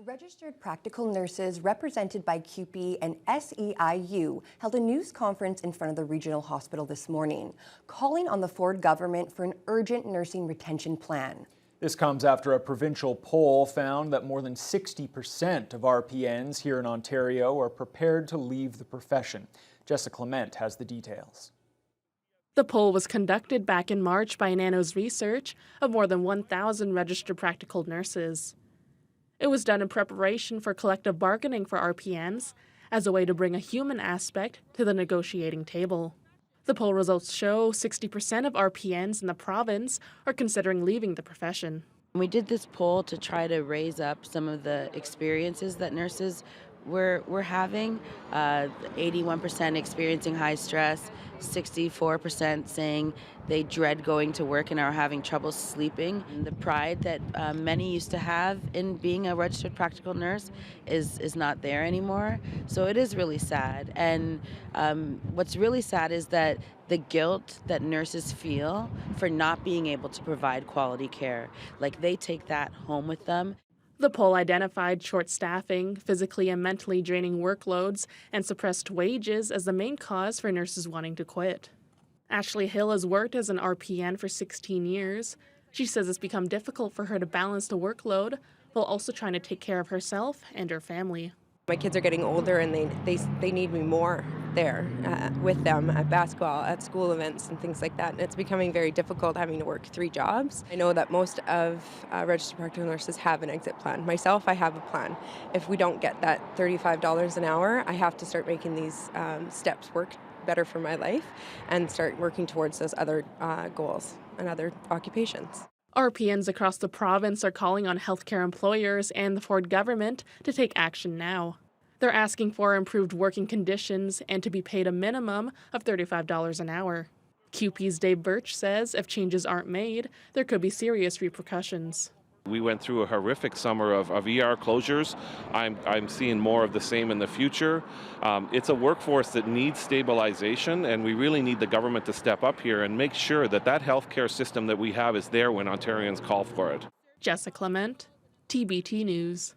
Registered practical nurses represented by CUPE and SEIU held a news conference in front of the regional hospital this morning, calling on the Ford government for an urgent nursing retention plan. This comes after a provincial poll found that more than 60% of RPNs here in Ontario are prepared to leave the profession. Jessica Clement has the details. The poll was conducted back in March by Nano's research of more than 1,000 registered practical nurses. It was done in preparation for collective bargaining for RPNs as a way to bring a human aspect to the negotiating table. The poll results show 60% of RPNs in the province are considering leaving the profession. We did this poll to try to raise up some of the experiences that nurses were having. 81% experiencing high stress, 64% saying they dread going to work and are having trouble sleeping. And the pride that many used to have in being a registered practical nurse is not there anymore. So it is really sad. And what's really sad is that the guilt that nurses feel for not being able to provide quality care, like they take that home with them. The poll identified short staffing, physically and mentally draining workloads, and suppressed wages as the main cause for nurses wanting to quit. Ashley Hill has worked as an RPN for 16 years. She says it's become difficult for her to balance the workload while also trying to take care of herself and her family. My kids are getting older and they need me more there with them at basketball, at school events and things like that. And it's becoming very difficult having to work 3 jobs. I know that most of registered practical nurses have an exit plan. Myself, I have a plan. If we don't get that $35 an hour, I have to start making these steps work better for my life and start working towards those other goals and other occupations. RPNs across the province are calling on healthcare employers and the Ford government to take action now. They're asking for improved working conditions and to be paid a minimum of $35 an hour. CUPE's Dave Birch says if changes aren't made, there could be serious repercussions. We went through a horrific summer of ER closures. I'm seeing more of the same in the future. It's a workforce that needs stabilization, and we really need the government to step up here and make sure that that healthcare system that we have is there when Ontarians call for it. Jessica Clement, TBT News.